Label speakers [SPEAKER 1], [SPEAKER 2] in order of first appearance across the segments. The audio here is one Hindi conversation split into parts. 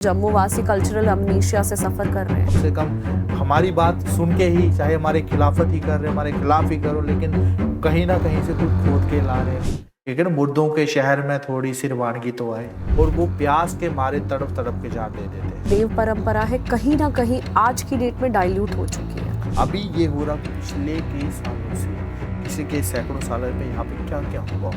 [SPEAKER 1] जम्मू वासी कल्चरल अमनीशिया से सफर कर रहे हैं।
[SPEAKER 2] कम से कम हमारी बात सुन के ही, चाहे हमारे खिलाफत ही कर रहे, हमारे खिलाफ ही करो, लेकिन कहीं ना कहीं से कुछ खोद के ला रहे हैं। लेकिन मुर्दों के शहर में थोड़ी सी रवानगी तो आए, और वो प्यास के मारे तड़प तड़प के जान दे देते हैं।
[SPEAKER 1] देव परंपरा है कहीं ना कहीं आज की डेट में डाइल्यूट हो चुकी है।
[SPEAKER 2] अभी ये हो रहा पिछले कई सालों से, किसी के सैकड़ों सालों में यहाँ पे क्या क्या हुआ।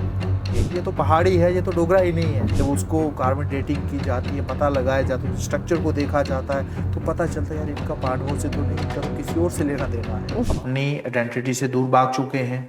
[SPEAKER 2] ये तो पहाड़ी है, ये तो डोगरा ही नहीं है। जब उसको कार्बन डेटिंग की जाती है, पता लगाया जाता है, स्ट्रक्चर को देखा जाता है, तो पता चलता है यार इनका पांडवों से तो नहीं, इनका तो किसी और से लेना देना है। अपनी आइडेंटिटी से दूर भाग चुके हैं।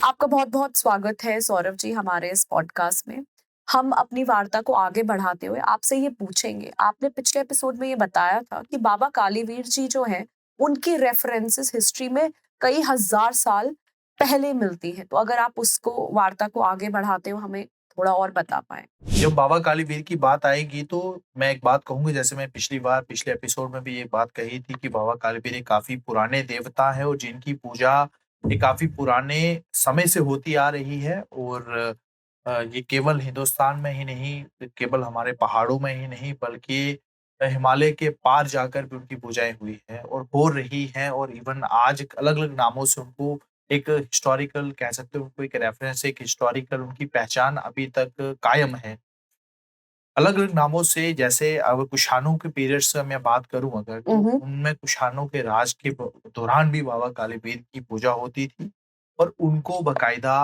[SPEAKER 1] आपका बहुत बहुत स्वागत है सौरभ जी हमारे इस पॉडकास्ट में। हम अपनी वार्ता को आगे बढ़ाते हुए आपसे ये पूछेंगे, आपने पिछले एपिसोड में ये बताया था कि बाबा कालीवीर जी जो हैं उनकी रेफरेंसेस हिस्ट्री में कई हजार साल पहले मिलती है। तो अगर आप उसको वार्ता को आगे बढ़ाते हुए हमें थोड़ा और बता पाए।
[SPEAKER 2] जब बाबा कालीवीर की बात आएगी तो मैं एक बात कहूंगी, जैसे मैं पिछली बार पिछले एपिसोड में भी ये बात कही थी कि बाबा कालीवीर एक काफी पुराने देवता है और जिनकी पूजा एक काफी पुराने समय से होती आ रही है। और ये केवल हिंदुस्तान में ही नहीं, केवल हमारे पहाड़ों में ही नहीं, बल्कि हिमालय के पार जाकर भी उनकी पूजाएं हुई है और हो रही हैं। और इवन आज अलग अलग नामों से उनको एक हिस्टोरिकल कह सकते हो, उनको एक रेफरेंस, एक हिस्टोरिकल उनकी पहचान अभी तक कायम है। अलग-अलग नामों से, जैसे अगर कुषाणों के पीरियड से मैं बात करूँ अगर, तो उनमें कुषाणों के राज के दौरान भी बाबा कालीवीर की पूजा होती थी। और उनको बाकायदा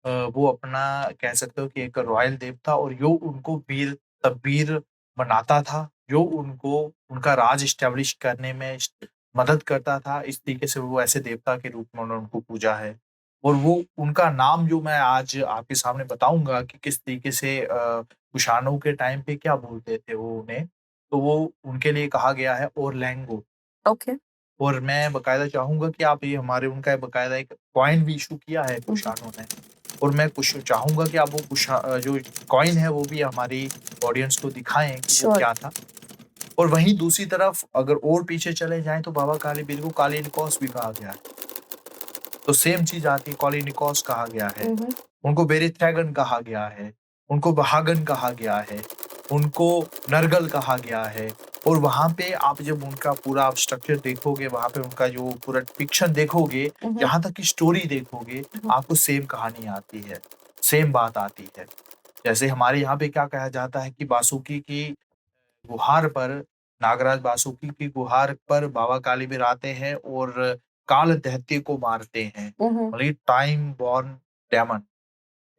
[SPEAKER 2] वो अपना कह सकते हो कि एक रॉयल देवता, और जो उनको वीर तब्बीर बनाता था, जो उनको उनका राज इस्टेब्लिश करने में मदद करता था। इस तरीके से वो ऐसे देवता के रूप में उन्होंने उनको पूजा है। और वो उनका नाम जो मैं आज आपके सामने बताऊंगा कि किस तरीके से कुषाणों के टाइम पे क्या बोलते थे वो उन्हें, तो वो उनके लिए कहा गया है ओरलैंगो।
[SPEAKER 1] ओके।
[SPEAKER 2] और मैं बाकायदा चाहूँगा कि आप ये हमारे उनका बाकायदा एक कॉइन भी इश्यू किया है कुषाणों ने। और मैं कुछ चाहूँगा कि आप वो जो कॉइन है वो भी हमारी ऑडियंस को दिखाएँ कि वो
[SPEAKER 1] श्योर।
[SPEAKER 2] क्या था। और वहीं दूसरी तरफ अगर और पीछे चले जाएँ तो बाबा कालीवीर को कालीनिकोस भी कहा गया है। तो सेम चीज़ आती है, कॉलिनिकोस कहा गया है। उनको बेरिथ्रैगन कहा गया है, उनको बहागन कहा गया है, उनको नरगल कहा गया है। और वहाँ पे आप जब उनका पूरा आप स्ट्रक्चर देखोगे, वहाँ पे उनका जो पूरा डिपिक्शन देखोगे, यहाँ तक की स्टोरी देखोगे, आपको सेम कहानी आती है, सेम बात आती है। जैसे हमारे यहाँ पे क्या कहा जाता है कि बासुकी की गुहार पर, नागराज बासुकी की गुहार पर बाबा कालीवीर आते हैं और काल दैत्य को मारते हैं। मतलब टाइम बॉर्न डेमन,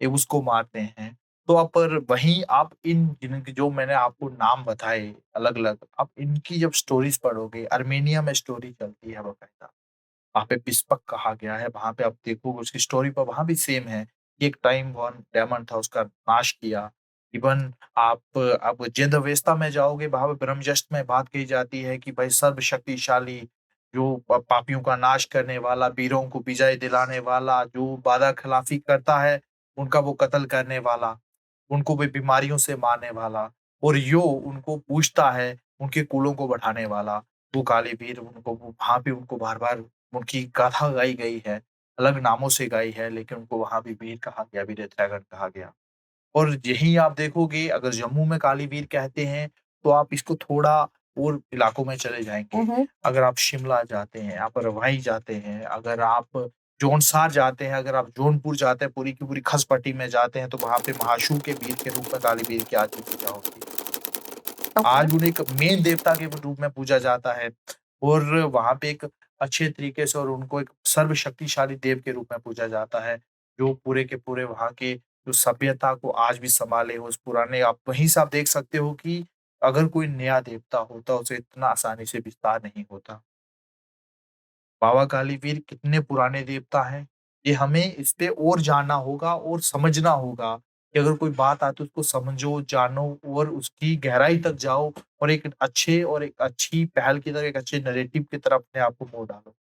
[SPEAKER 2] ये उसको मारते हैं। तो आप पर वहीं आप इन जिनके जो मैंने आपको नाम बताए अलग-अलग, आप इनकी जब स्टोरीज़ पढ़ोगे, अर्मेनिया में स्टोरी चलती है बाकायदा। वहाँ पे पिस्पक कहा गया है, वहाँ पे आप देखोगे उसकी स्टोरी पर वहाँ भी सेम है कि एक टाइम बॉर्न डेमन था, उसका नाश किया। इवन आप जिंद-अवेस्ता में जाओगे, वहाँ पे ब्रह्मजस्ट में बात कही जाती है कि भाई सर्वशक्तिशाली, जो पापियों का नाश करने वाला, वीरों को विजय दिलाने वाला, जो वादा खिलाफी करता है, उनका वो कत्ल करने वाला, उनको भी बीमारियों से मारने वाला, और यो उनको पूजता है, उनके कुलों को बढ़ाने वाला, वो कालीवीर, उनको वो वहाँ पे उनको बार-बार उनकी गाथा गाई गई है, अलग नामों से गाई है, लेकिन उनको वहाँ भी वीर कहा गया, वीर-त्रैगन कहा गया। और यहीं आप देखोगे, अगर जम्मू में कालीवीर कहते हैं, तो आप इसको थोड़ा और इलाकों में चले जाएँगे। अगर आप शिमला जाते हैं, आप रवाई जाते हैं, अगर आप जौनसार जाते हैं, अगर आप जौनपुर जाते हैं, पूरी की पूरी खस पट्टी में जाते हैं, तो वहाँ पे महाशू के वीर के रूप में कालीवीर की आज भी पूजा होती है।
[SPEAKER 1] ओके।
[SPEAKER 2] आज उन्हें एक मेन देवता के रूप में पूजा जाता है। और वहाँ पे एक अच्छे तरीके से, और उनको एक सर्वशक्तिशाली देव के रूप में पूजा जाता है, जो पूरे के पूरे वहाँ के जो सभ्यता को आज भी सँभाले हो, उस पुराने, आप वहीं से आप देख सकते हो कि अगर कोई नया देवता होता, उसे इतना आसानी से विस्तार नहीं होता। बाबा कालीवीर कितने पुराने देवता हैं, ये हमें इस पे और जानना होगा और समझना होगा, कि अगर कोई बात आती है उसको समझो, जानो और उसकी गहराई तक जाओ और एक अच्छे और एक अच्छी पहल की तरह, एक अच्छे नैरेटिव की तरफ अपने आप को मोड़ डालो।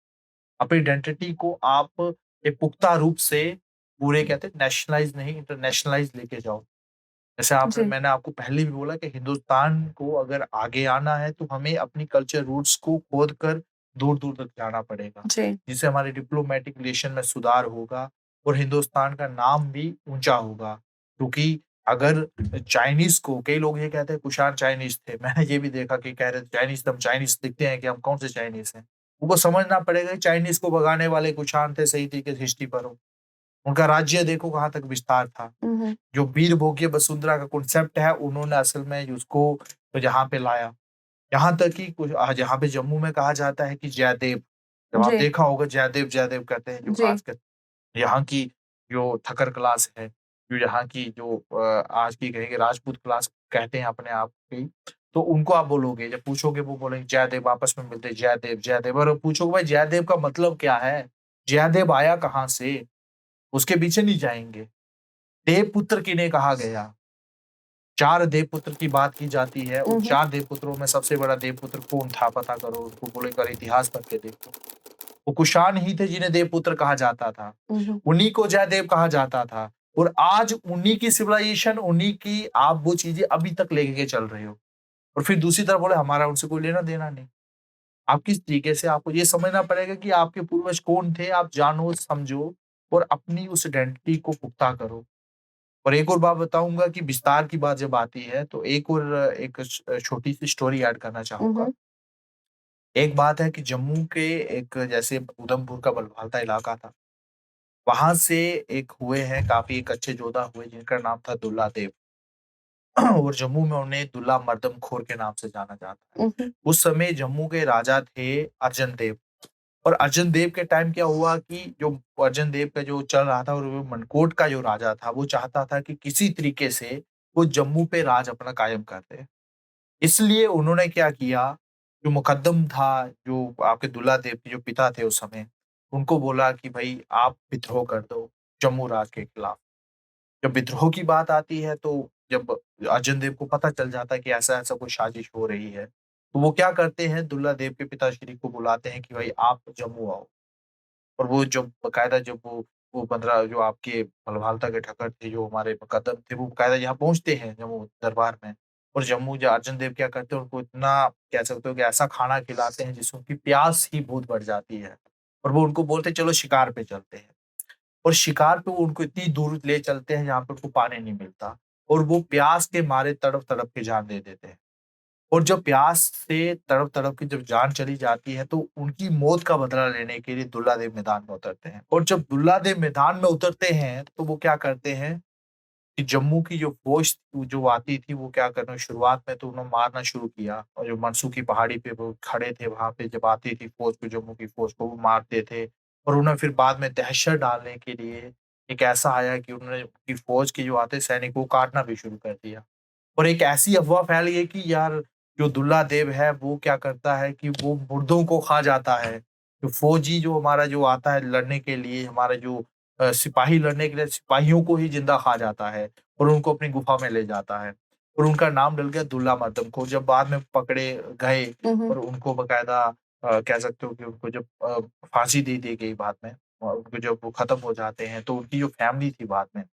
[SPEAKER 2] अपनी आइडेंटिटी को आप एक पुख्ता रूप से पूरे कहते हैं नेशनलाइज़ नहीं इंटरनेशनलाइज़ लेके जाओ। जैसे आपने
[SPEAKER 1] जी,
[SPEAKER 2] मैंने आपको पहले भी बोला कि हिंदुस्तान को अगर आगे आना है तो हमें अपनी कल्चर रूट्स को खोद कर दूर-दूर तक जाना पड़ेगा।
[SPEAKER 1] जी,
[SPEAKER 2] जिससे हमारे डिप्लोमैटिक रिलेशन में सुधार होगा और हिंदुस्तान का नाम भी ऊँचा होगा। क्योंकि अगर चाइनीज़ को कई लोग ये कहते हैं कुषाण चाइनीज़ थे। मैंने ये भी देखा कि कह रहे थे चाइनीज़ हम चाइनीज़ दिखते हैं कि हम कौन से चाइनीज़ हैं। उनको समझना पड़ेगा कि चाइनीज़ को भगाने वाले कुषाण थे, सही तरीके से हिस्ट्री पढ़ो। उनका राज्य देखो कहाँ तक विस्तार था।
[SPEAKER 1] हुँ,
[SPEAKER 2] जो वीरभोग्य वसुंधरा का कॉन्सेप्ट है उन्होंने असल में उसको यहाँ पे लाया। यहाँ तक कि कुछ यहाँ पे जम्मू में कहा जाता है कि जयदेव, जब आप
[SPEAKER 1] जी,
[SPEAKER 2] देखा होगा जयदेव, जयदेव कहते हैं जो
[SPEAKER 1] जी,
[SPEAKER 2] आज के यहाँ की जो ठक्कर क्लास है, जो यहाँ की जो आज की कहेंगे राजपूत क्लास कहते हैं अपने आप की, तो उनको आप बोलोगे जब पूछोगे वो बोलेंगे जयदेव आपस में मिलते जयदेव, जयदेव और पूछोगे भाई जयदेव का मतलब क्या है? जयदेव आया कहाँ से? उसके पीछे नहीं जाएँगे। देवपुत्र किन्हें कहा गया? 4 देवपुत्र की बात की जाती है, उन
[SPEAKER 1] हुँ,
[SPEAKER 2] 4 देवपुत्रों में सबसे बड़ा देवपुत्र कौन था पता करो, उनको बोलेगा इतिहास पढ़ के देखो। वो कुषाण ही थे जिन्हें देवपुत्र कहा जाता था।
[SPEAKER 1] हुँ,
[SPEAKER 2] उन्हीं को जयदेव कहा जाता था और आज उन्हीं की सिविलाइजेशन, उन्हीं की आप वो चीज़ें अभी तक लेके चल रहे हो और फिर दूसरी तरफ बोले हमारा उनसे कोई लेना-देना नहीं। आप किस तरीके से आपको ये समझना पड़ेगा कि आपके पूर्वज कौन थे, आप जानो, समझो और अपनी उस आइडेंटिटी को पुख्ता करो। और एक और बात बताऊँगा कि विस्तार की बात जब आती है, तो एक और छोटी-सी स्टोरी ऐड करना चाहूँगा।
[SPEAKER 1] हुँ,
[SPEAKER 2] एक बात है कि जम्मू के एक जैसे उधमपुर का बलवालता इलाका था, वहाँ से एक हुए हैं काफ़ी एक अच्छे योद्धा हुए जिनका नाम था दुल्ला देव और जम्मू में उन्हें दुल्ला मर्दम खोर के नाम से जाना जाता है।
[SPEAKER 1] हुँ,
[SPEAKER 2] उस समय जम्मू के राजा थे अर्जन देव और अर्जन देव के टाइम क्या हुआ कि जो अर्जन देव का जो चल रहा था और वो मनकोट का जो राजा था, वो चाहता था कि किसी तरीके से वो जम्मू पे राज अपना कायम कर दे। इसलिए उन्होंने क्या किया, जो मुकद्दम था, जो आपके दुल्ला देव के जो पिता थे उस समय, उनको बोला कि भई आप विद्रोह कर दो जम्मू राज के खिलाफ। जब विद्रोह की बात आती है तो जब अर्जन देव को पता चल जाता है कि ऐसा-ऐसा कोई साजिश हो रही है, तो वो क्या करते हैं दुल्ला देव के पिताश्री को बुलाते हैं कि भाई आप जम्मू आओ। और वो जब बाकायदा जब वो 15 जो आपके मलभालता के ठक्कर थे, जो हमारे मुकद्दम थे, वो बाकायदा यहाँ पहुँचते हैं जम्मू दरबार में। और जम्मू जो अर्जन देव क्या करते हैं, उनको इतना कह सकते हो कि ऐसा खाना खिलाते हैं जिससे उनकी प्यास ही बहुत बढ़ जाती है। और वो उनको बोलते हैं चलो शिकार पे चलते हैं। और शिकार पे वो उनको इतनी दूर ले चलते हैं जहाँ पे उनको पानी नहीं मिलता। और वो प्यास के मारे तड़प-तड़प के जान दे देते हैं। और जब प्यास से तड़प-तड़प के जब जान चली जाती है, तो उनकी मौत का बदला लेने के लिए दुल्लादेव मैदान में उतरते हैं। और जब दुल्लादेव मैदान में उतरते हैं, तो वो क्या करते हैं कि जम्मू की जो फ़ौज जो आती थी, वो क्या करना शुरुआत में तो उन्होंने मारना शुरू किया और जो मनसू की पहाड़ी पे वो खड़े थे, वहाँ पे जब आती थी फ़ौज को, जम्मू की फ़ौज को वो मारते थे। और उन्हें फिर बाद में दहशत डालने के लिए एक ऐसा आया कि उन्होंने उनकी फ़ौज के जो आते सैनिकों को काटना भी शुरू कर दिया। और एक ऐसी अफ़वाह फैल गई कि यार जो दुल्ला देव है वो क्या करता है कि वो मुर्दों को खा जाता है। जो फ़ौजी जो हमारा जो आता है लड़ने के लिए हमारे जो सिपाही लड़ने के लिए सिपाहियों को ही ज़िंदा खा जाता है और उनको अपनी गुफ़ा में ले जाता है। और उनका नाम डल गया दुल्ला मर्दम को जब बाद में पकड़े गए
[SPEAKER 1] हुँ,
[SPEAKER 2] और उनको बाकायदा कह सकते हो कि उनको जब फांसी दे दी गई बाद में और उनको जब वो खत्म हो जाते हैं तो उनकी जो फैमिली थी बाद में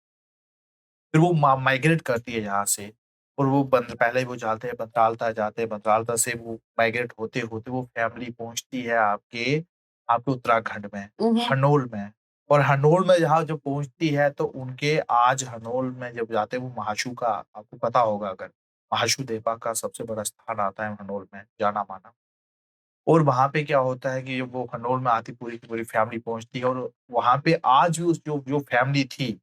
[SPEAKER 2] फिर वो मा माइग्रेट करती है यहाँ से और वो बंद पहले वो जाते हैं बंतालता जाते हैं, बंतालता से वो माइग्रेट होते-होते वो फैमिली पहुँचती है आपके आपके उत्तराखंड में,
[SPEAKER 1] हुँ,
[SPEAKER 2] हनोल में। और हनोल में जहाँ जब पहुँचती है तो उनके आज हनोल में जब जाते हैं वो महाशू का आपको पता होगा अगर, महाशू देवा का सबसे बड़ा स्थान आता है हनोल में, जाना-माना। और वहाँ पे क्या होता है कि जब वो हनोल में आती पूरी की पूरी फैमिली पहुँचती है और वहाँ पे आज भी उस जो जो फैमिली थी,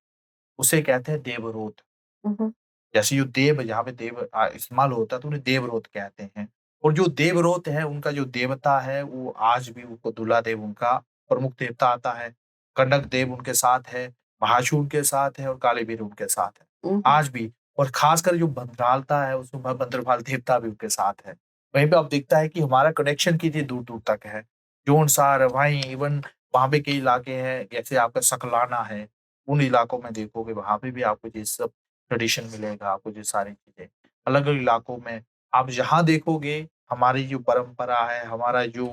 [SPEAKER 2] उसे कहते हैं देवरोथ।
[SPEAKER 1] हुँ,
[SPEAKER 2] जैसे जो देव जहाँ पे देव इस्तेमाल होता है तो उन्हें देवरोत कहते हैं। और जो देवरोत है उनका जो देवता है वो आज भी उनको दूल्हा देव उनका प्रमुख देवता आता है। कनक देव उनके साथ है, महाशू उनके साथ है और कालीबीर उनके साथ है,
[SPEAKER 1] हुँ,
[SPEAKER 2] आज भी। और खासकर जो भद्रालता है उसमें भद्रभाल देवता भी उनके साथ है। वहीं पे अब दिखता है कि हमारा कनेक्शन कितनी दूर-दूर तक है। जोनसार, वहीं इवन वहाँ पे कई इलाके हैं जैसे आपका सकलाना है, उन इलाकों में देखोगे वहाँ पे भी आपको ये सब ट्रेडिशन मिलेगा आपको, ये सारी चीजें अलग अलग इलाकों में आप जहाँ देखोगे। हमारी जो परंपरा है, हमारा जो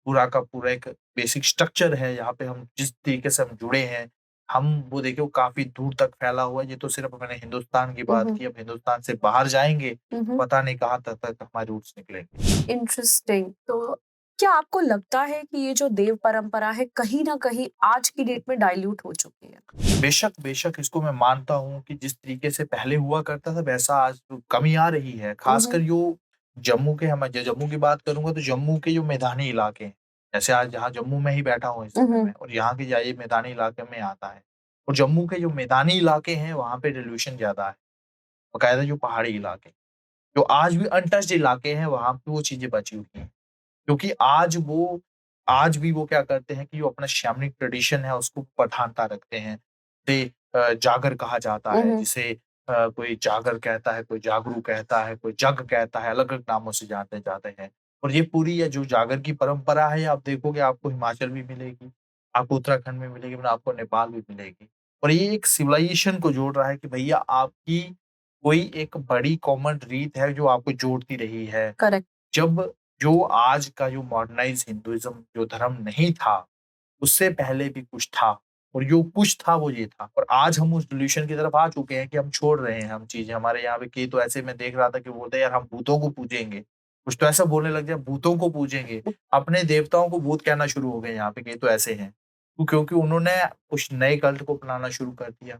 [SPEAKER 2] पूरा का पूरा एक बेसिक स्ट्रक्चर है, यहाँ पे हम जिस तरीके से हम जुड़े हैं, हम वो देखिए वो काफी दूर तक फैला हुआ है। ये तो सिर्फ मैंने हिंदुस्तान की बात की, अब हिंदुस्तान से बाहर जाएंगे पता नहीं कहाँ तक हमारे रूट्स निकलेंगे।
[SPEAKER 1] इंटरेस्टिंग। तो क्या आपको लगता है कि ये जो देव परंपरा है कहीं ना कहीं आज की डेट में डाइल्यूट हो चुकी है?
[SPEAKER 2] बेशक, बेशक इसको मैं मानता हूँ कि जिस तरीके से पहले हुआ करता था वैसा आज तो कमी आ रही है। ख़ासकर जो जम्मू के हम ज जम्मू की बात करूँगा तो जम्मू के जो मैदानी इलाके हैं, जैसे आज यहाँ जम्मू में ही बैठा हूँ इस समय में और यहाँ के जाइए मैदानी इलाके में आता है। और जम्मू के जो मैदानी इलाके हैं वहाँ पे डिल्यूशन ज़्यादा है। बाकायदा जो पहाड़ी इलाके, जो आज भी अनटच्ड इलाके हैं वहाँ पे वो चीज़ें बची हुई हैं। क्योंकि आज भी वो क्या करते हैं कि जो अपना शैमनिक ट्रेडिशन है उसको प्रधानता रखते हैं। ते जागर कहा जाता है जिसे कोई जागर कहता है, कोई जागरू कहता है, कोई जग कहता है, अलग-अलग नामों से जाने जाते हैं। और ये पूरी ये जो जागर की परंपरा है आप देखोगे आपको हिमाचल भी मिलेगी, आपको उत्तराखंड में मिलेगी, मतलब आपको नेपाल भी मिलेगी। और ये एक सिविलाइजेशन को जोड़ रहा है कि भैया आपकी कोई एक बड़ी कॉमन रीत है जो आपको जोड़ती रही है।
[SPEAKER 1] करेक्ट।
[SPEAKER 2] जब जो आज का जो मॉडर्नाइज़्ड हिंदुइज़्म जो धर्म नहीं था, उससे पहले भी कुछ था और जो कुछ था वो ये था। और आज हम उस डिल्यूशन की तरफ आ चुके हैं कि हम छोड़ रहे हैं हम चीज़ें। हमारे यहाँ पे कई तो ऐसे मैं देख रहा था कि बोलते हैं यार हम भूतों को पूजेंगे। कुछ तो ऐसा बोलने लग गए भूतों को पूजेंगे। अपने देवताओं को भूत कहना शुरू हो गए यहाँ पे कई तो ऐसे हैं। क्योंकि उन्होंने कुछ नए कल्ट को अपनाना शुरू कर दिया,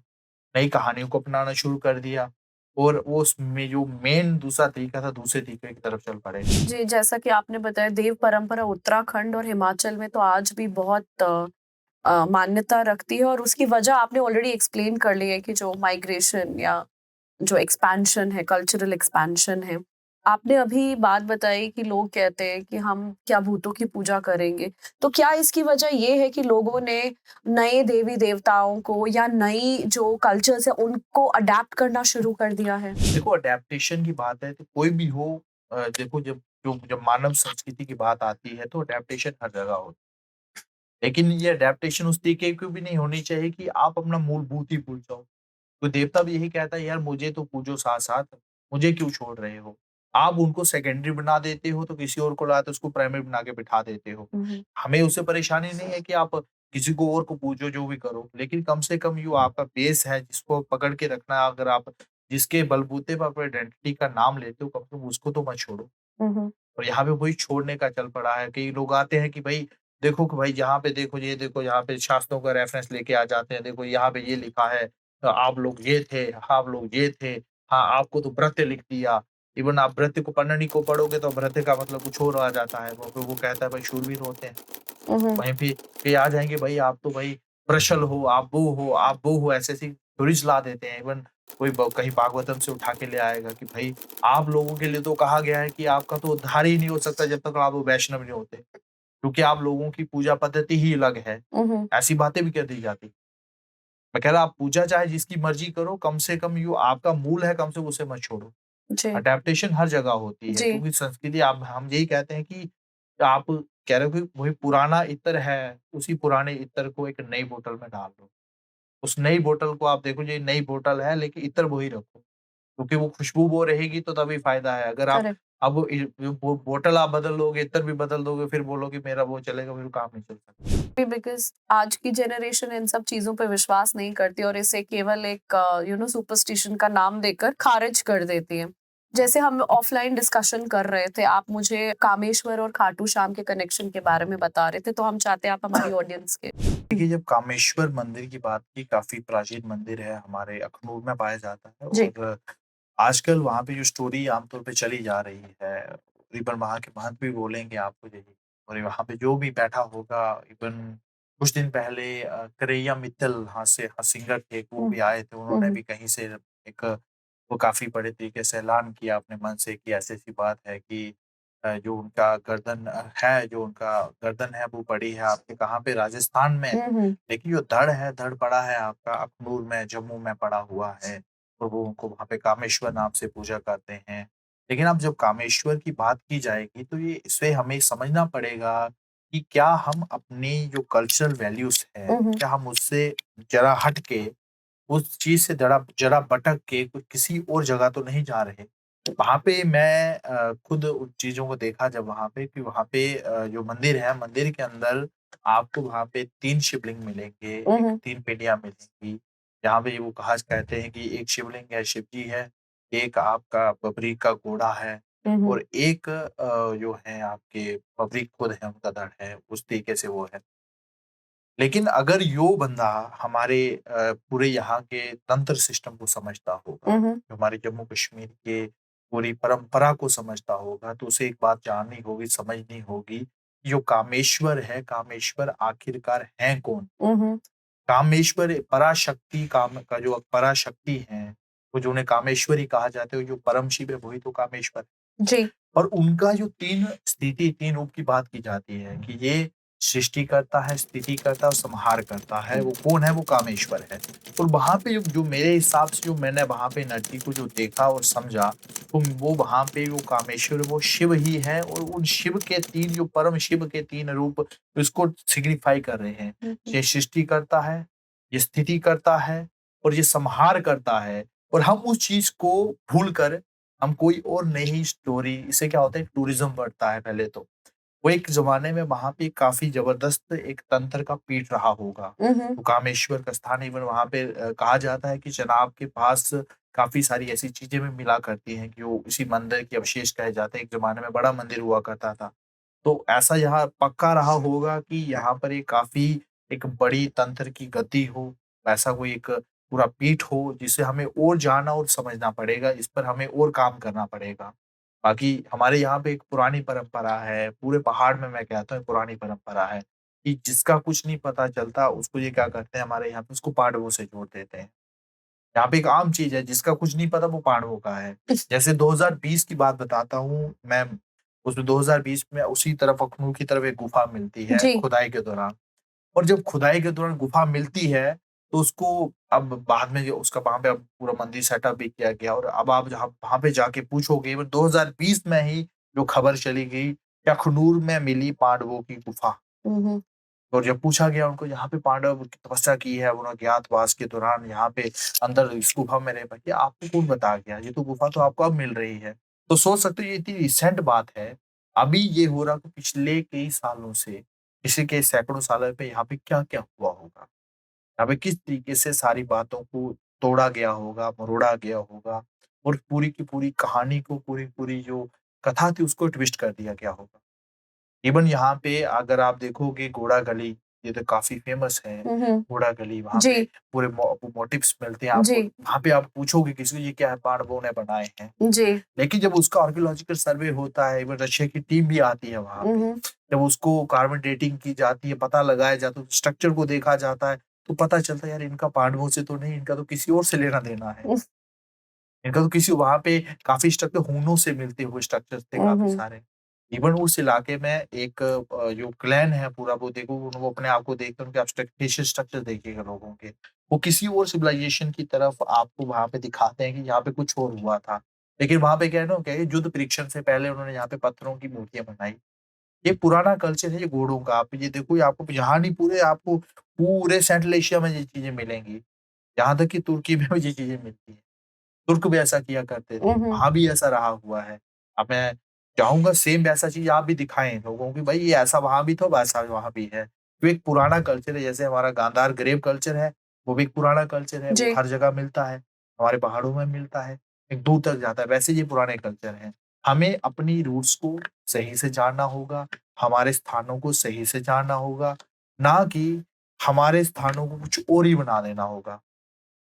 [SPEAKER 2] नई कहानियों को अपनाना शुरू कर दिया और वो उसमें जो मेन दूसरा तरीका था दूसरे तरीके की तरफ चल पड़े।
[SPEAKER 1] जी, जैसा कि आपने बताया देव परंपरा उत्तराखंड और हिमाचल में तो आज भी बहुत मान्यता रखती है और उसकी वजह आपने ऑलरेडी एक्सप्लेन कर ली है कि जो माइग्रेशन या जो एक्सपेंशन है, कल्चरल एक्सपेंशन है। आपने अभी बात बताई कि लोग कहते हैं कि हम क्या भूतों की पूजा करेंगे। तो क्या इसकी वजह ये है कि लोगों ने नए देवी-देवताओं को या नई जो कल्चर्स है उनको अडैप्ट करना शुरू कर दिया है?
[SPEAKER 2] देखो अडैप्टेशन की बात है तो कोई भी हो देखो जब मानव संस्कृति की बात आती है तो अडैप्टेशन हर जगह होती है। लेकिन ये अडैप्टेशन उस तरीके की भी नहीं होनी चाहिए कि आप अपना मूलभूत ही भूल जाओ। तो देवता भी यही कहता है यार मुझे तो पूजो साथ-साथ, मुझे क्यों छोड़ रहे हो? आप उनको सेकेंडरी बना देते हो तो किसी और को लाके उसको प्राइमरी बना के बिठा देते हो। हमें उससे परेशानी नहीं है कि आप किसी को और को पूजो जो भी करो, लेकिन कम से कम जो आपका बेस है जिसको पकड़ के रखना है, अगर आप जिसके बलबूते पे अपनी आइडेंटिटी का नाम लेते हो कम से कम उसको तो मत छोड़ो। और यहाँ पे वही छोड़ने का चल पड़ा है। कई लोग आते हैं कि भाई देखो कि भाई यहाँ पे देखो, ये देखो यहाँ पे शास्त्रों का रेफरेंस लेके आ जाते हैं, देखो यहाँ पे ये लिखा है, आप लोग ये थे, आप लोग ये थे, हाँ, आपको तो भृत्य लिख दिया। इवन आप भृत्य को पढ़नी को पढ़ोगे तो भृत्य का मतलब कुछ और आ जाता है। वो कहता है भाई शूरवीर होते हैं। वहीं पे आ जाएँगे भाई आप तो भाई प्रशल हो, आप वो हो, ऐसी-ऐसी थ्योरीज़ ला देते हैं। इवन कोई कहीं भागवतम से उठा के ले आएगा कि भाई आप लोगों के लिए तो कहा गया है कि आपका तो उद्धार ही नहीं हो सकता जब तक आप वैष्णव नहीं होते, क्योंकि आप लोगों की पूजा पद्धति ही अलग है। ऐसी बातें भी कह दी जाती। मैं कह रहा आप पूजा चाहे जिसकी मर्ज़ी करो, कम से कम जो आपका मूल है कम से कम उसे मत छोड़ो।
[SPEAKER 1] जी,
[SPEAKER 2] अडैप्टेशन हर जगह होती है
[SPEAKER 1] जी।
[SPEAKER 2] क्योंकि संस्कृति आप हम यही कहते हैं कि आप कह रहे हो कि वही पुराना इत्र है, उसी पुराने इत्र को एक नई बोतल में डाल दो। उस नई बोतल को आप देखो ये नई बोतल है लेकिन इत्र वही रखो, क्योंकि वो खुशबू वो रहेगी तो तभी फ़ायदा है। अगर आप
[SPEAKER 1] करेक्ट।
[SPEAKER 2] अब वो बोतल आप बदल दोगे, इत्र भी बदल दोगे, फिर बोलोगे मेरा वो चलेगा, फिर काम नहीं चल सकता।
[SPEAKER 1] बिकॉज़ आज की जनरेशन इन सब चीज़ों पे विश्वास नहीं करती और इसे केवल एक सुपरस्टिशन का नाम देकर खारिज कर देती है। जैसे हम ऑफलाइन डिस्कशन कर रहे थे, आप मुझे कामेश्वर और खाटू श्याम के कनेक्शन के बारे में बता रहे थे, तो हम चाहते हैं आप हमारी ऑडियंस के
[SPEAKER 2] देखिए, जब कामेश्वर मंदिर की बात की, काफ़ी प्राचीन मंदिर है, हमारे अखनूर में पाया जाता है
[SPEAKER 1] जी।
[SPEAKER 2] और आजकल वहाँ पे जो स्टोरी आमतौर पे चली जा रही है, तकरीबन वहाँ के महंत भी बोलेंगे आपको यही और वहाँ पे जो भी बैठा होगा इवन कुछ दिन पहले करैया मित्तल वहाँ से सिंगर थे, वो
[SPEAKER 1] हुँ,
[SPEAKER 2] भी आए थे, उन्होंने भी कहीं से एक वो काफ़ी बड़े तरीके से ऐलान किया अपने मन से कि ऐसी-ऐसी बात है कि जो उनका गर्दन है, जो उनका गर्दन है वो पड़ी है आपके कहाँ पे राजस्थान में।
[SPEAKER 1] हुँ, हुँ।
[SPEAKER 2] लेकिन जो धड़ है, धड़ पड़ा है आपका अखनूर में, जम्मू में पड़ा हुआ है। तो वो उनको वहाँ पे कामेश्वर नाम से पूजा करते हैं। लेकिन अब जब कामेश्वर की बात की जाएगी तो ये इससे हमें समझना पड़ेगा कि क्या हम अपनी जो कल्चरल वैल्यूज़ है,
[SPEAKER 1] हुँ, हुँ।
[SPEAKER 2] क्या हम उससे ज़रा हट के उस चीज़ से जरा भटक के किसी और जगह तो नहीं जा रहे। वहाँ पे मैं खुद उन चीज़ों को देखा जब वहाँ पे कि वहाँ पे जो मंदिर है, मंदिर के अंदर आपको वहाँ पे 3 शिवलिंग मिलेंगे, एक 3 पिंडियाँ मिलेंगी। जहाँ पे वो कहा कहते हैं कि एक शिवलिंग है, शिव जी है, एक आपका बबरी का घोड़ा है और एक जो है आपके बबरी खुद है, उनका धड़ है, उस तरीके से वो है। लेकिन अगर यो बंदा हमारे पूरे यहाँ के तंत्र सिस्टम को समझता होगा, जो हमारे जम्मू कश्मीर के पूरी परंपरा को समझता होगा, तो उसे एक बात जाननी होगी, समझनी होगी, जो कामेश्वर है, कामेश्वर आखिरकार हैं कौन? कामेश्वर पराशक्ति काम का जो पराशक्ति हैं, वो जो उन्हें कामेश्वरी कहा जाता है, जो परम शिव है, वही तो कामेश्वर है।
[SPEAKER 1] जी।
[SPEAKER 2] और उनका जो 3 स्थिति 3 रूप की बात की जाती है कि ये सृष्टि करता है, स्थिति करता है और संहार करता है। वो कौन है? वो कामेश्वर है। और वहाँ पे जो मेरे हिसाब से जो मैंने वहाँ पे नरकी को जो देखा और समझा, तो वो वहाँ पे वो कामेश्वर वो शिव ही है और उन शिव के 3 जो परम शिव के 3 रूप इसको सिग्निफाई कर रहे हैं। ये सृष्टि करता है, ये स्थिति करता है और ये संहार करता है। और हम उस चीज़ को भूलकर हम कोई और नई स्टोरी इससे क्या होता है टूरिज्म बढ़ता है पहले तो। वो एक ज़माने में वहाँ पे काफ़ी ज़बरदस्त एक तंत्र का पीठ रहा होगा। तो कामेश्वर का स्थान इवन वहाँ पे कहा जाता है कि चेनाब के पास काफ़ी सारी ऐसी चीज़ें भी मिला करती हैं कि वो इसी मंदिर के अवशेष कहे जाते हैं। एक ज़माने में बड़ा मंदिर हुआ करता था। तो ऐसा यहाँ पक्का रहा होगा कि यहाँ पर ये काफ़ी एक बड़ी तंत्र की गति हो, ऐसा कोई एक पूरा पीठ हो जिसे हमें और जानना और समझना पड़ेगा, इस पर हमें और काम करना पड़ेगा। बाकी हमारे यहाँ पे एक पुरानी परंपरा है, पूरे पहाड़ में मैं कहता हूँ पुरानी परंपरा है, कि जिसका कुछ नहीं पता चलता उसको ये क्या करते हैं हमारे यहाँ पे उसको पांडवों से जोड़ देते हैं। यहाँ पे एक आम चीज़ है, जिसका कुछ नहीं पता वो पांडवों का है। जैसे 2020 की बात बताता हूँ मैं, उसमें 2020 में उसी तरफ अखनूर की तरफ एक गुफ़ा मिलती है
[SPEAKER 1] जी।
[SPEAKER 2] खुदाई के दौरान। और जब खुदाई के दौरान गुफ़ा मिलती है, तो उसको अब बाद में जो उसका वहाँ पे अब पूरा मंदिर सेटअप भी किया गया और अब आप जहाँ वहाँ पे जाके पूछोगे इवन 2020 में ही जो खबर चली गई कि अखनूर में मिली पांडवों की गुफ़ा। और जब पूछा गया उनको यहाँ पे पांडव की तपस्या की है, उन्होंने ज्ञातवास के दौरान यहाँ पे अंदर इस गुफा में रह पाए, आपको कौन बता गया? ये तो गुफा तो आपको अब मिल रही है। तो सोच सकते हो ये इतनी रिसेंट बात है। अभी ये हो रहा कि पिछले कई सालों से, पिछले कई सैकड़ों सालों पे यहाँ पे क्या-क्या हुआ होगा? यहाँ पे किस तरीके से सारी बातों को तोड़ा गया होगा, मरोड़ा गया होगा और पूरी की पूरी कहानी को पूरी-पूरी जो कथा थी उसको ट्विस्ट कर दिया गया होगा। इवन यहाँ पे अगर आप देखोगे घोड़ा गली, ये तो काफ़ी फ़ेमस है, घोड़ा गली वहाँ पे
[SPEAKER 1] जी।
[SPEAKER 2] पूरे मोटिव्स मिलते हैं आपको।
[SPEAKER 1] जी।
[SPEAKER 2] वहाँ पे आप पूछोगे किसी को ये क्या है पांडवों ने बनाए हैं।
[SPEAKER 1] जी।
[SPEAKER 2] लेकिन जब उसका आर्कियोलॉजिकल सर्वे होता है, इवन रशिया की टीम भी आती है वहाँ पे, जब उसको कार्बन डेटिंग की जाती है, पता लगाया जाता है, स्ट्रक्चर को देखा जाता है, तो पता चलता है यार इनका पांडवों से तो नहीं, इनका तो किसी और से लेना-देना है। इनका तो किसी वहाँ पे काफ़ी स्ट्रक्चर हूणों से मिलते हुए स्ट्रक्चर्स थे काफ़ी सारे। इवन उस इलाके में एक जो क्लैन है पूरा वो देखो वो अपने आप को देखकर उनके आप फेशियल स्ट्रक्चर देखिएगा लोगों के। वो किसी और सिविलाइजेशन की तरफ आपको वहाँ पे दिखाते हैं कि यहाँ पे कुछ और हुआ था। लेकिन वहाँ पे क्या है ना क्या है युद्ध परीक्षण से पहले उन्होंने यहाँ पे पत्थरों की मूर्तियाँ बनाई। ये पुराना कल्चर है ये घोड़ों का। आप ये देखो ये आपको यहाँ नहीं आपको पूरे सेंट्रल एशिया में ये चीज़ें मिलेंगी। यहाँ तक कि तुर्की में भी ये चीज़ें मिलती हैं। तुर्क भी ऐसा किया करते थे, वहाँ भी ऐसा रहा हुआ है। अब मैं चाहूँगा सेम वैसा चीज़ आप भी दिखाएँ लोगों को, भाई ये ऐसा वहाँ भी था, वैसा वहाँ भी है। तो एक पुराना कल्चर है, जैसे हमारा गांधार ग्रेव कल्चर है, वो भी एक पुराना कल्चर है, वो
[SPEAKER 1] जी।
[SPEAKER 2] हर जगह मिलता है, हमारे पहाड़ों में मिलता है, एक दूर तक जाता है, वैसे ये पुराने कल्चर हैं। हमें अपनी रूट्स को सही से जानना होगा, हमारे स्थानों को सही से जानना होगा, ना कि हमारे स्थानों को कुछ और ही बना देना होगा।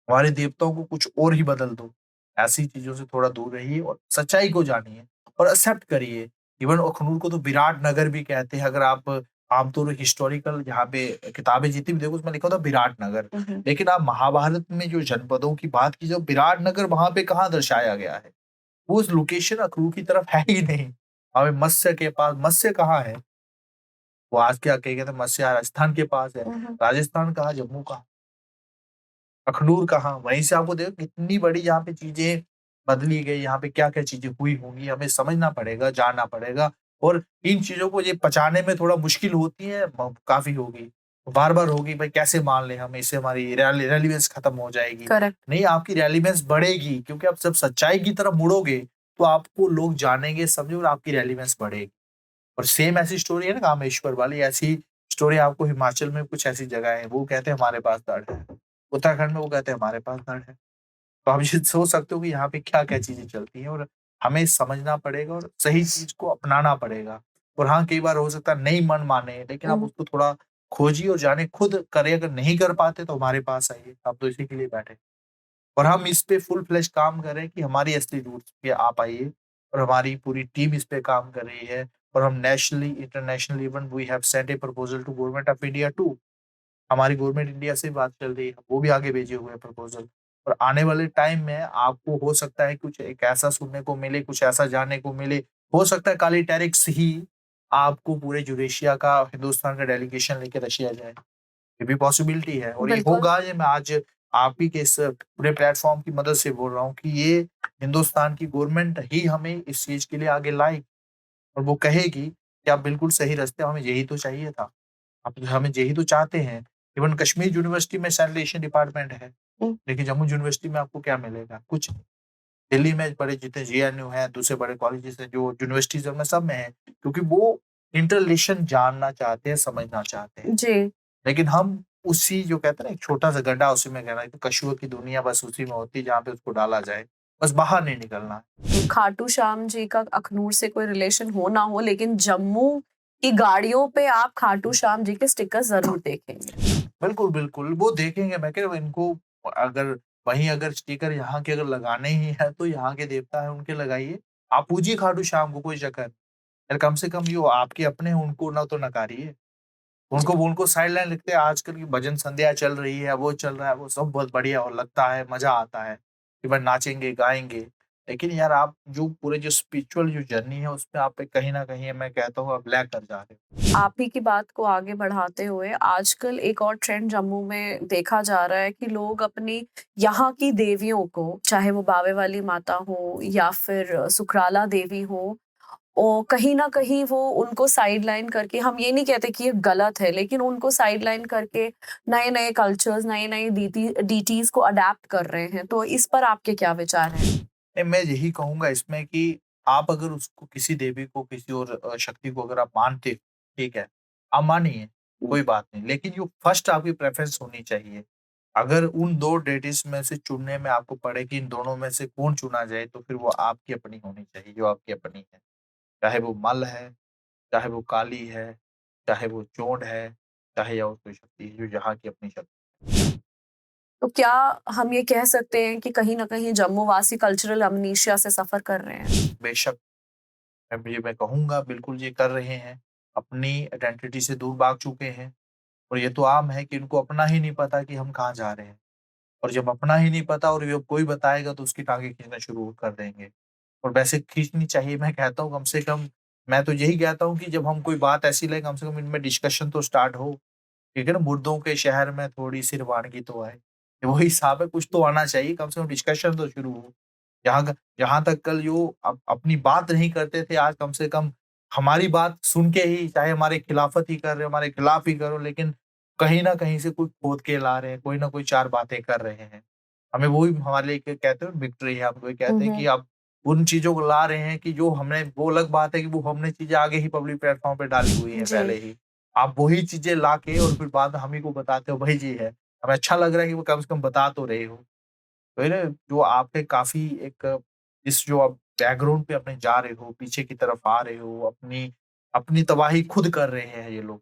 [SPEAKER 2] हमारे देवताओं को कुछ और ही बदल दो। ऐसी चीज़ों से थोड़ा दूर रहिए और सच्चाई को जानिए और एक्सेप्ट करिए। इवन अखनूर को तो विराट नगर भी कहते हैं। अगर आप आमतौर पे हिस्टोरिकल यहाँ पे किताबें जितनी भी देखो उसमें लिखा होता है विराट नगर। लेकिन आप महाभारत में जो जनपदों की बात कीजिए विराट नगर वहाँ पे कहाँ दर्शाया गया है? वो उस लोकेशन अखनूर की तरफ है ही नहीं। वहाँ पे मत्स्य के पास मत्स्य कहाँ है? वो आज क्या कहते हैं मत्स्य राजस्थान के पास है। राजस्थान कहाँ? जम्मू कहाँ? अखनूर कहाँ? वहीं से आपको देखो कितनी बड़ी यहाँ पे चीज़ें बदली गई, यहाँ पे क्या-क्या चीज़ें हुई होंगी, हमें समझना पड़ेगा, जानना पड़ेगा और इन चीज़ों को ये पचाने में थोड़ा मुश्किल होती है, काफ़ी होगी। बार-बार होगी, भाई कैसे मान लें हम, इससे हमारी रेलेवेंस खत्म हो जाएगी।
[SPEAKER 1] करेक्ट।
[SPEAKER 2] नहीं, आपकी रेलेवेंस बढ़ेगी, क्योंकि आप जब सच्चाई की तरफ मुड़ोगे, तो आपको लोग जानेंगे, समझे, और आपकी रेलेवेंस बढ़ेगी। और सेम ऐसी स्टोरी है ना कामेश्वर वाली, ऐसी स्टोरी आपको हिमाचल में कुछ ऐसी जगह है, वो कहते हैं हमारे पास धड़ है। उत्तराखंड में वो कहते हैं हमारे पास धड़ है। तो आप ये सोच सकते हो कि यहाँ पे क्या-क्या चीज़ें चलती हैं, और हमें समझना पड़ेगा और सही चीज़ को अपनाना पड़ेगा। और हाँ, कई बार हो सकता है नहीं मन माने, लेकिन आप
[SPEAKER 1] हुँ,
[SPEAKER 2] उसको थोड़ा खोजिए और जानें, खुद करें, अगर नहीं कर पाते तो हमारे पास आइए, आप तो इसी के लिए बैठे हैं। और हम इस पे फुल फ्लेज काम कर रहे हैं कि हमारी असली रूट्स पे आप आइए, और हमारी पूरी टीम इस पे काम कर रही है, और हम nationally, internationally, even we have sent a proposal to government of India too. हमारी गवर्नमेंट इंडिया से बात चल रही है, वो भी आगे भेजे हुए हैं प्रपोजल। और आने वाले टाइम में आपको हो सकता है कुछ एक ऐसा सुनने को मिले, कुछ ऐसा जानने को मिले, हो सकता है काली टैरिक्स ही आपको पूरे यूरेशिया का, हिंदुस्तान का डेलीगेशन लेके रशिया जाए। ये भी पॉसिबिलिटी है, और ये
[SPEAKER 1] बिल्कुल।
[SPEAKER 2] होगा, ये मैं आज आप ही के इस पूरे प्लेटफॉर्म की मदद से बोल रहा हूँ कि ये हिंदुस्तान की गवर्नमेंट ही हमें इस चीज के लिए आगे लाएगी, और वो कहेगी कि आप बिल्कुल सही रास्ते, हमें यही तो चाहिए था, आप हमें यही तो चाहते हैं। इवन कश्मीर यूनिवर्सिटी में सैनिटेशन डिपार्टमेंट है,
[SPEAKER 1] हुँ,
[SPEAKER 2] लेकिन जम्मू यूनिवर्सिटी में आपको क्या मिलेगा? कुछ नहीं। दिल्ली में बड़े जितने जेएनयू हैं, दूसरे बड़े कॉलेजेस हैं, जो यूनिवर्सिटीज़ हैं, उनमें सब में है, क्योंकि वो इंटर रिलेशन जानना चाहते हैं, समझना चाहते हैं।
[SPEAKER 1] जी।
[SPEAKER 2] लेकिन हम उसी, जो कहते हैं ना, एक छोटा-सा गड्ढा, उसी में रहना है, तो कछुए की दुनिया बस उसी में होती है जहाँ पे उसको डाला जाए, बस बाहर नहीं निकलना है।
[SPEAKER 1] खाटू श्याम जी का अखनूर से कोई रिलेशन हो ना हो, लेकिन जम्मू की गाड़ियों पे आप खाटू श्याम जी के स्टिकर ज़रूर देखेंगे।
[SPEAKER 2] बिल्कुल, बिल्कुल, वो देखेंगे, मैं कह रहा हूँ इनको, अगर वहीं अगर स्टिकर यहाँ के अगर लगाने ही हैं, तो यहाँ के देवता हैं उनके लगाइए। आप पूजिए खाटू श्याम को, कोई चक्कर नहीं। यार कम से कम जो आपके अपने हैं उनको ना तो नकारिए।
[SPEAKER 1] जी।
[SPEAKER 2] उनको साइड लाइन लिखते हैं, आजकल की भजन संध्या चल रही है, वो चल रहा है, वो सब बहुत बढ़िया और लगता है, मज़ा आता है कि भाई नाचेंगे, गाएँगे। लेकिन यार आप जो पूरे जो स्पिरिचुअल जो जर्नी है, उसमें आप कहीं न कहीं, मैं कहता हूँ, आप लैग कर जा रहे हो।
[SPEAKER 1] आप ही की बात को आगे बढ़ाते हुए आजकल एक और ट्रेंड जम्मू में देखा जा रहा है कि लोग अपनी यहाँ की देवियों को, चाहे वो बावे वाली माता हो या फिर सुकराला देवी हो, और कहीं न कहीं वो उनको साइडलाइन करके, हम ये नहीं कहते कि ये गलत है, लेकिन उनको साइडलाइन करके नए-नए कल्चर्स, नई-नई डीटीज़ को अडैप्ट कर रहे हैं। तो इस पर आपके क्या विचार हैं?
[SPEAKER 2] नहीं, मैं यही कहूँगा इसमें कि आप अगर उसको, किसी देवी को, किसी और शक्ति को अगर आप मानते हो, ठीक है, आप मानिए,
[SPEAKER 1] हुँ।
[SPEAKER 2] कोई बात नहीं। लेकिन जो फर्स्ट आपकी प्रेफ़रेंस होनी चाहिए, अगर उन 2 डेटिज़ में से चुनने में आपको पड़े कि इन दोनों में से कौन चुना जाए, तो फिर वो आपकी अपनी होनी चाहिए, जो आपकी अपनी है। चाहे वो मल है, चाहे वो काली है, चाहे वो चोंड है, चाहे और कोई शक्ति है, जो यहाँ की अपनी शक्ति।
[SPEAKER 1] तो क्या हम ये कह सकते हैं कि कहीं न कहीं जम्मू वासी कल्चरल अमनीशिया से सफ़र कर रहे हैं?
[SPEAKER 2] बेशक, मैं कहूँगा बिल्कुल ये कर रहे हैं, अपनी आइडेंटिटी से दूर भाग चुके हैं। और ये तो आम है कि इनको अपना ही नहीं पता कि हम कहाँ जा रहे हैं। और जब अपना ही नहीं पता और ये कोई बताएगा, तो उसकी टाँगें खींचना शुरू कर देंगे। और वैसे खींचनी चाहिए, मैं कहता हूँ, कम से कम मैं तो यही कहता हूँ कि जब हम कोई बात ऐसी लें, कम से कम इनमें डिस्कशन तो स्टार्ट हो। ठीक है ना? मुर्दों के शहर में थोड़ी-सी रवानगी तो आए। वही हिसाब है, कुछ तो आना चाहिए, कम से कम डिस्कशन तो शुरू हो। जहाँ तक कल जो अपनी बात नहीं करते थे, आज कम से कम हमारी बात सुन के ही, चाहे हमारे खिलाफत ही कर रहे हो, हमारे खिलाफ ही करो, लेकिन कहीं न कहीं से कुछ खोद के ला रहे हैं, कोई ना कोई 4 बातें कर रहे हैं। हमें वही हमारे लिए कहते हो विक्ट्री है, हम वही
[SPEAKER 1] हुँ,
[SPEAKER 2] कहते हैं कि
[SPEAKER 1] हुँ।
[SPEAKER 2] आप उन चीज़ों को ला रहे हैं कि जो हमने, वो अलग बात है कि वो हमने चीज़ें आगे ही पब्लिक प्लेटफ़ॉर्म पे डाली हुई हैं
[SPEAKER 1] जी।
[SPEAKER 2] पहले ही। आप वही चीज़ें लाके और फिर बाद में हम ही को बताते हो, वही जी है। हमें अच्छा लग रहा है कि वो कम से कम बता तो रहे हो। तो ये ना, जो आपने काफ़ी एक, इस जो आप बैकग्राउंड पे अपने जा रहे हो, पीछे की तरफ आ रहे हो, अपनी अपनी तबाही खुद कर रहे हैं ये लोग।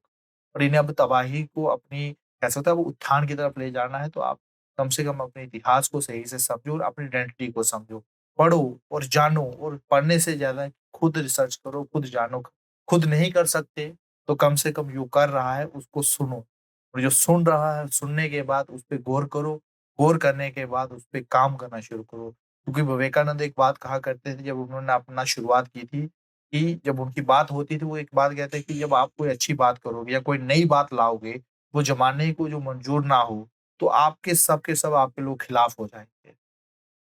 [SPEAKER 2] और इन्हें अब तबाही को अपनी, कह सकते हैं, वो उत्थान की तरफ ले जाना है, तो आप कम से कम अपने इतिहास को सही से समझो और अपनी आइडेंटिटी को समझो। पढ़ो और जानो, और पढ़ने से ज़्यादा खुद रिसर्च करो, खुद जानो। खुद नहीं कर सकते, तो कम से कम जो कर रहा है उसको सुनो। और जो सुन रहा है, सुनने के बाद उस पे गौर करो। गौर करने के बाद उस पे काम करना शुरू करो। क्योंकि विवेकानंद एक बात कहा करते थे, जब उन्होंने अपना शुरुआत की थी, कि जब उनकी बात होती थी, वो एक बात कहते हैं कि जब आप कोई अच्छी बात करोगे या कोई नई बात लाओगे, वो ज़माने को जो मंज़ूर ना हो, तो आपके सब के सब आपके लोग खिलाफ हो जाएँगे।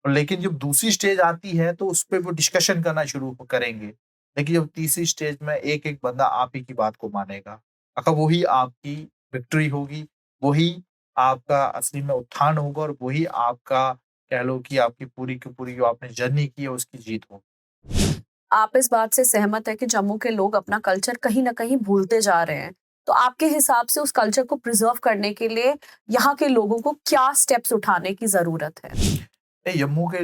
[SPEAKER 2] और लेकिन जब दूसरी स्टेज आती है, तो उसपे वो डिस्कशन करना शुरू करेंगे। लेकिन जब तीसरी स्टेज में एक-एक बंदा आप ही की बात को मानेगा, अगर वही आपकी विक्ट्री होगी, वही आपका असली में उत्थान होगा और वही आपका कह लो कि आपकी पूरी की पूरी जो आपने जर्नी की है उसकी जीत होगी।
[SPEAKER 1] आप इस बात से सहमत हैं कि जम्मू के लोग अपना कल्चर कहीं न कहीं भूलते जा रहे हैं। तो आपके हिसाब से उस कल्चर को प्रिज़र्व करने के लिए यहाँ के लोगों को क्या स्टेप्स उठाने की ज़रूरत है?
[SPEAKER 2] नहीं,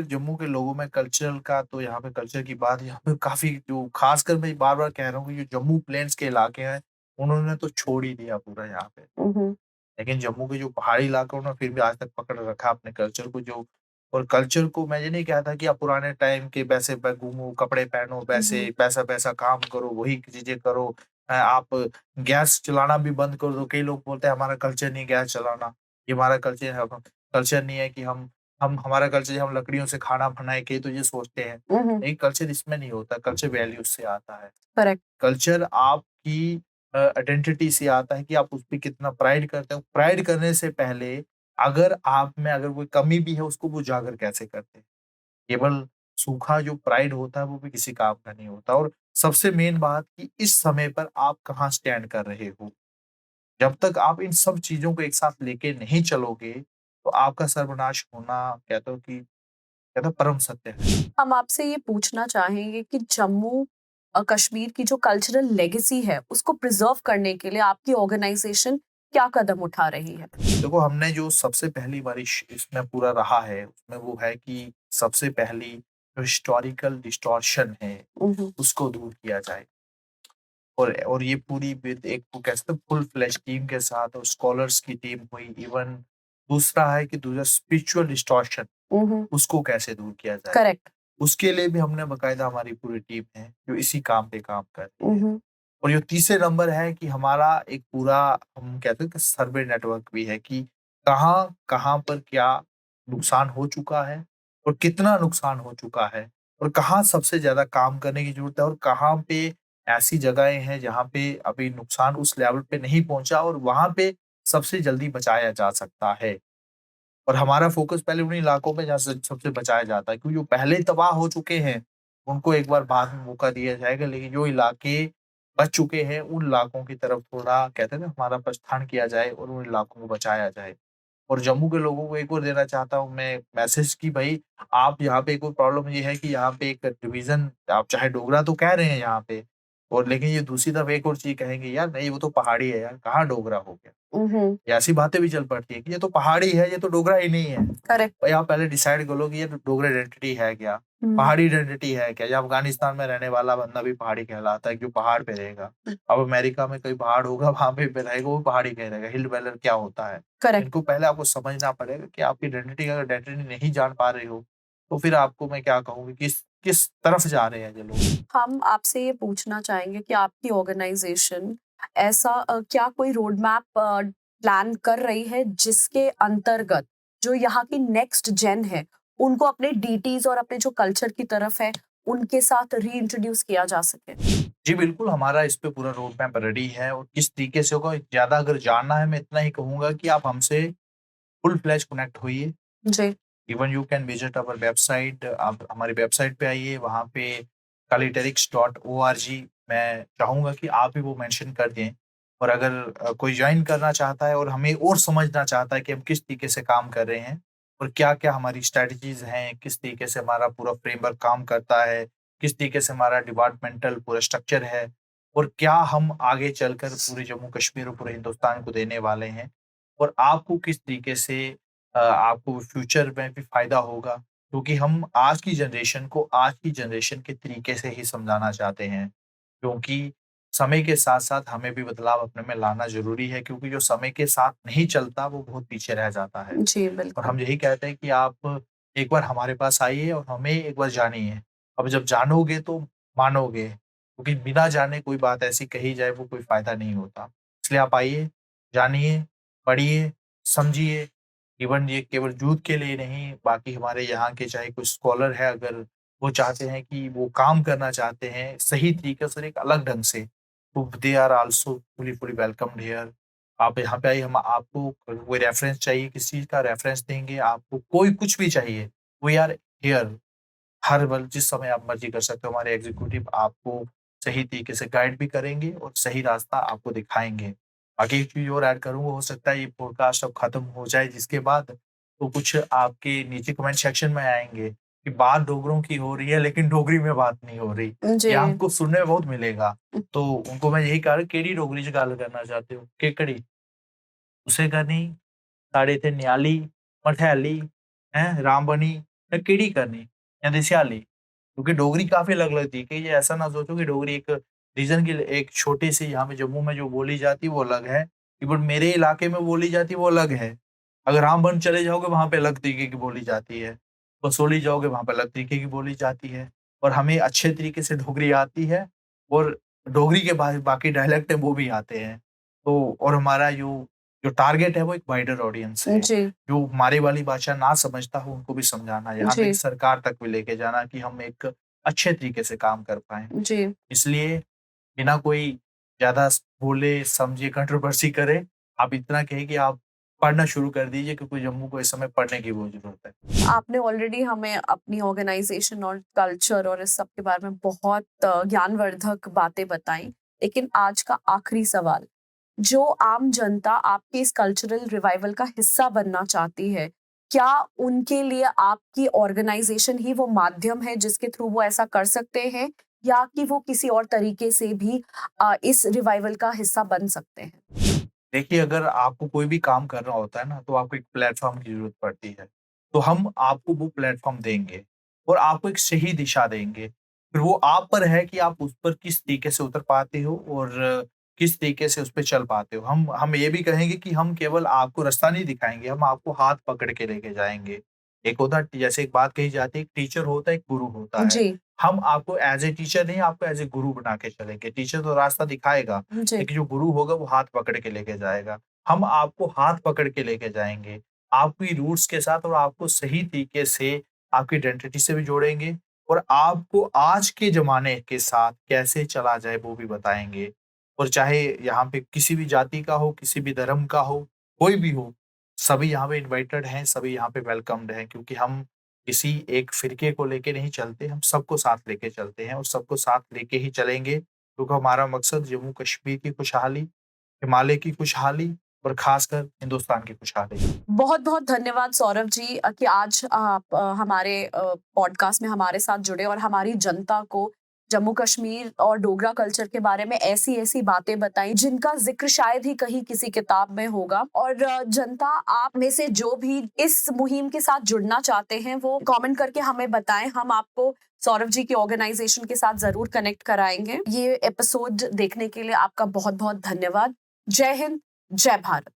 [SPEAKER 2] जम्मू के लोगों में कल्चरल का तो यहाँ पे कल्चर की बात यहाँ पे काफ़ी जो ख़ासकर मैं बार-बार कह रहा हूँ कि जो जम्मू प्लेन्स के इलाके हैं, उन्होंने तो छोड़ ही दिया पूरा यहाँ पे।
[SPEAKER 1] हुँ, हुँ।
[SPEAKER 2] लेकिन जम्मू के जो पहाड़ी इलाके उन्होंने फिर भी आज तक पकड़ रखा अपने कल्चर को जो और कल्चर को मैं ये नहीं कहता कि आप पुराने टाइम के वैसे घूमो, कपड़े पहनो,
[SPEAKER 1] हुँ,
[SPEAKER 2] वैसे
[SPEAKER 1] हुँ।
[SPEAKER 2] वैसा-वैसा काम करो, वही चीज़ें करो। आप गैस चलाना भी बंद कर दो। कई लोग बोलते हैं हमारा कल्चर नहीं है गैस चलाना, ये हमारा कल्चर है कल्चर नहीं है कि हम हमारा कल्चर है हम लकड़ियों से खाना बनाएँ, कई तो ये सोचते हैं।
[SPEAKER 1] हुँ, हुँ।
[SPEAKER 2] नहीं, कल्चर इसमें नहीं होता, कल्चर वैल्यूज़ से आता है।
[SPEAKER 1] करेक्ट।
[SPEAKER 2] कल्चर आपकी आइडेंटिटी से आता है कि आप उस पे कितना प्राइड करते हो। प्राइड करने से पहले अगर आप में अगर कोई कमी भी है उसको वो उजागर कैसे करते हैं। केवल सूखा जो प्राइड होता है वो भी किसी काम का नहीं होता और सबसे मेन बात कि इस समय पर आप कहाँ स्टैंड कर रहे हो। जब तक आप इन सब चीज़ों को एक साथ लेके नहीं चलोगे, तो आपका सर्वनाश होना कहते हैं परम सत्य है।
[SPEAKER 1] हम आपसे ये पूछना चाहेंगे कि जम्मू कश्मीर की जो कल्चरल लेगेसी है, उसको प्रिज़र्व करने के लिए आपकी ऑर्गनाइज़ेशन क्या कदम उठा रही है?
[SPEAKER 2] देखो हमने जो सबसे पहली बारिश इसमें पूरा रहा है, उसमें वो है कि सबसे पहली जो हिस्टोरिकल डिस्टॉर्शन है,
[SPEAKER 1] हुँ, हुँ।
[SPEAKER 2] उसको दूर किया जाए। और ये पूरी विद एक वो कह सकते हैं फुल फ्लेश टीम के साथ और स्कॉलर्स की टीम हुई। इवन दूसरा है कि दूसरा स्पिरिचुअल डिस्टॉर्शन
[SPEAKER 1] हुँ, हुँ।
[SPEAKER 2] उसको कैसे दूर किया जाए।
[SPEAKER 1] करेक्ट।
[SPEAKER 2] उसके लिए भी हमने बाकायदा हमारी पूरी टीम है, जो इसी काम पे काम कर रही
[SPEAKER 1] हुँ,
[SPEAKER 2] है।
[SPEAKER 1] हुँ।
[SPEAKER 2] और ये तीसरे नंबर है कि हमारा एक पूरा हम कहते हैं कि सर्वे नेटवर्क भी है कि कहाँ पर क्या नुकसान हो चुका है और कितना नुकसान हो चुका है और कहाँ सबसे ज़्यादा काम करने की ज़रूरत है और कहाँ पे ऐसी जगहें हैं जहाँ पे अभी नुकसान उस लेवल पे नहीं पहुँचा और वहाँ पे सबसे जल्दी बचाया जा सकता है। और हमारा फ़ोकस पहले उन्हीं इलाकों में जहाँ से सबसे बचाया जाता है क्योंकि जो पहले तबाह हो चुके हैं, उनको एक बार बाद में मौका दिया जाएगा। लेकिन जो इलाके बच चुके हैं, उन इलाकों की तरफ थोड़ा कहते हैं ना हमारा प्रस्थान किया जाए और उन इलाकों को बचाया जाए। और जम्मू के लोगों को एक और देना चाहता हूँ मैं मैसेज कि भई आप यहाँ पे एक और प्रॉब्लम ये है कि यहाँ पे एक डिवीज़न आप चाहे डोगरा तो कह रहे हैं यहाँ पे और लेकिन ये दूसरी तरफ एक और चीज़ कहेंगे, यार नहीं वो तो पहाड़ी है यार, कहाँ डोगरा हो गया?
[SPEAKER 1] हुँ, हुँ।
[SPEAKER 2] ये ऐसी बातें भी चल पड़ती है कि ये तो पहाड़ी है, ये तो डोगरा ही नहीं है।
[SPEAKER 1] करेक्ट।
[SPEAKER 2] भाई आप पहले डिसाइड कर लो कि ये डोगरा आइडेंटिटी है क्या?
[SPEAKER 1] हुँ।
[SPEAKER 2] पहाड़ी आइडेंटिटी है क्या? या अफ़गानिस्तान में रहने वाला बंदा भी पहाड़ी कहलाता है, जो पहाड़ पे रहेगा। अब अमेरिका में कोई पहाड़ होगा, वहाँ पे रहेगा, वो पहाड़ी कहेगा। हिल डवेलर क्या होता है?
[SPEAKER 1] करेक्ट।
[SPEAKER 2] इनको पहले आपको समझना पड़ेगा कि आपकी अगर आइडेंटिटी नहीं जान पा रहे हो, तो फिर आपको मैं क्या कहूँ कि किस किस तरफ जा रहे हैं ये लोग।
[SPEAKER 1] हम आपसे ये पूछना चाहेंगे कि आपकी ऑर्गेनाइजेशन ऐसा क्या कोई रोड मैप प्लान कर रही है जिसके अंतर्गत जो यहाँ की नेक्स्ट जेन है उनको अपने डीटीज और अपने जो कल्चर की तरफ है उनके साथ रीइंट्रोड्यूस किया जा सके?
[SPEAKER 2] जी, बिल्कुल, हमारा इस पे पूरा रोड मैप रेडी है और किस तरीके से होगा ज़्यादा अगर जानना है, मैं इतना ही कहूँगा कि आप हमसे फुल फ्लेज कनेक्ट होइए।
[SPEAKER 1] जी।
[SPEAKER 2] Even you can visit our website, आप हमारी वेबसाइट पे आइए, वहाँ पे kalyterix.org मैं चाहूँगा कि आप भी वो मेंशन कर दें और अगर कोई जॉइन करना चाहता है और हमें और समझना चाहता है कि हम किस तरीके से काम कर रहे हैं और क्या-क्या हमारी स्ट्रैटेजीज़ हैं, किस तरीके से हमारा पूरा फ्रेमवर्क काम करता है, किस तरीके से हमारा डिपार्टमेंटल पूरा स्ट्रक्चर है और क्या हम आगे चलकर पूरे जम्मू कश्मीर और पूरे हिंदुस्तान को देने वाले हैं और आपको किस तरीके से आपको फ्यूचर में भी फ़ायदा होगा क्योंकि हम आज की जनरेशन के तरीके से ही समझाना चाहते हैं। क्योंकि समय के साथ-साथ हमें भी बदलाव अपने में लाना ज़रूरी है क्योंकि जो समय के साथ नहीं चलता वो बहुत पीछे रह जाता है।
[SPEAKER 1] जी,
[SPEAKER 2] और
[SPEAKER 1] बिल्कुल।
[SPEAKER 2] हम यही कहते हैं कि आप एक बार हमारे पास आइए और हमें एक बार जानिए। अब जब जानोगे तो मानोगे, क्योंकि बिना जाने कोई बात ऐसी कही जाए वो कोई फ़ायदा नहीं होता। इसलिए आप आइए, जानिए, पढ़िए, समझिए। इवन ये केवल यूथ के लिए नहीं, बाकी हमारे यहाँ के चाहे कोई स्कॉलर है अगर वो चाहते हैं कि वो काम करना चाहते हैं सही तरीके से और एक अलग ढंग से, तो they are also fully welcomed here. आप यहाँ पे आइए, हम आपको कोई रेफरेंस चाहिए, किसी चीज़ का रेफरेंस देंगे, आपको कोई कुछ भी चाहिए, वी आर हियर। हर पल जिस समय आप मर्ज़ी कर सकते हो, हमारे एग्ज़ीक्यूटिव आपको सही तरीके से गाइड भी करेंगे और सही रास्ता आपको दिखाएँगे। बाकी एक चीज़ और ऐड करूँगा, हो सकता है ये पॉडकास्ट अब खत्म हो जाए जिसके बाद तो कुछ आपके नीचे कमेंट सेक्शन में आएँगे कि बात डोगरों की हो रही है लेकिन डोगरी में बात नहीं हो रही।
[SPEAKER 1] जी।
[SPEAKER 2] ये हमको सुनने में बहुत मिलेगा। तो उनको मैं यही कहा कि केड़ी डोगरी च गल करना चाहते हो? केकड़ी? तुसें करनी, साढ़े इत्थे न्याली, मठैली, हैं रामबनी या केड़ी करनी? कहंदे स्याली। क्योंकि डोगरी काफ़ी अलग-अलग तरीके की है। ऐसा ना सोचो कि डोगरी एक रीजन की एक छोटी-सी यहाँ पे जम्मू में जो बोली जाती है वो अलग है। इवन मेरे इलाके में बोली जाती है वो अलग है। अगर रामबन चले जाओगे वहाँ पे अलग तरीके की बोली जाती है। कसोली जाओगे वहाँ पे अलग तरीके की बोली जाती है। और हमें अच्छे तरीके से डोगरी आती है और डोगरी के बाकी डायलेक्ट है वो भी आते हैं। तो और हमारा जो जो टारगेट है वो एक वाइडर ऑडियंस है।
[SPEAKER 1] जी।
[SPEAKER 2] जो हमारी वाली भाषा ना समझता हो उनको भी समझाना, यहाँ तक
[SPEAKER 1] जी।
[SPEAKER 2] सरकार तक भी लेके जाना कि हम एक अच्छे तरीके से काम कर पाएँ।
[SPEAKER 1] जी।
[SPEAKER 2] इसलिए बिना कोई ज़्यादा बोले, समझे, कंट्रोवर्सी करे, आप इतना कहिए कि आप पढ़ना शुरू कर दीजिए क्योंकि जम्मू को इस समय पढ़ने की बहुत ज़रूरत है।
[SPEAKER 1] आपने ऑलरेडी हमें अपनी ऑर्गेनाइजेशन और कल्चर और इस सब के बारे में बहुत ज्ञानवर्धक बातें बताई। लेकिन आज का आखिरी सवाल, जो आम जनता आपके इस कल्चरल रिवाइवल का हिस्सा बनना चाहती है, क्या उनके लिए आपकी ऑर्गेनाइजेशन ही वो माध्यम है जिसके थ्रू वो ऐसा कर सकते हैं, या कि वो किसी और तरीके से भी इस रिवाइवल का हिस्सा बन सकते हैं?
[SPEAKER 2] देखिए, अगर आपको कोई भी काम करना होता है ना, तो आपको एक प्लेटफ़ॉर्म की ज़रूरत पड़ती है। तो हम आपको वो प्लेटफ़ॉर्म देंगे और आपको एक सही दिशा देंगे। फिर वो आप पर है कि आप उस पर किस तरीके से उतर पाते हो और किस तरीके से उस पे चल पाते हो। हम ये भी कहेंगे कि हम केवल आपको रास्ता नहीं दिखाएँगे, हम आपको हाथ पकड़ के लेके जाएँगे। एक होता है जैसे एक बात कही जाती है, एक टीचर होता है, एक गुरु होता है।
[SPEAKER 1] जी।
[SPEAKER 2] हम आपको एज़ ए टीचर नहीं, आपको एज़ ए गुरु बना के चलेंगे। टीचर तो रास्ता दिखाएगा,
[SPEAKER 1] जी।
[SPEAKER 2] लेकिन जो गुरु होगा वो हाथ पकड़ के लेके जाएगा। हम आपको हाथ पकड़ के लेके जाएँगे, आपकी रूट्स के साथ और आपको सही तरीके से आपकी आइडेंटिटी से भी जोड़ेंगे और आपको आज के ज़माने के साथ कैसे चला जाए वो भी बताएँगे। और चाहे यहाँ पे किसी भी जाति का हो, किसी भी धर्म का हो, कोई भी हो, सभी यहाँ पे इनवाइटेड हैं, सभी यहाँ पे वेलकम्ड हैं क्योंकि हम किसी एक फ़िरके को लेके नहीं चलते, हम सबको साथ लेके चलते हैं और सबको साथ लेके ही चलेंगे क्योंकि हमारा मकसद जम्मू कश्मीर की खुशहाली, हिमालय की खुशहाली और खासकर हिंदुस्तान की खुशहाली।
[SPEAKER 1] बहुत-बहुत धन्यवाद सौरभ जी कि आज आप हमारे पॉडकास्ट में हमारे साथ जुड़े और हमारी जनता को जम्मू कश्मीर और डोगरा कल्चर के बारे में ऐसी-ऐसी बातें बताई जिनका ज़िक्र शायद ही कहीं किसी किताब में होगा। और जनता, आप में से जो भी इस मुहिम के साथ जुड़ना चाहते हैं वो कमेंट करके हमें बताएं। हम आपको सौरभ जी की ऑर्गेनाइजेशन के साथ ज़रूर कनेक्ट कराएँगे। ये एपिसोड देखने के लिए आपका बहुत-बहुत धन्यवाद। जय हिंद, जय भारत।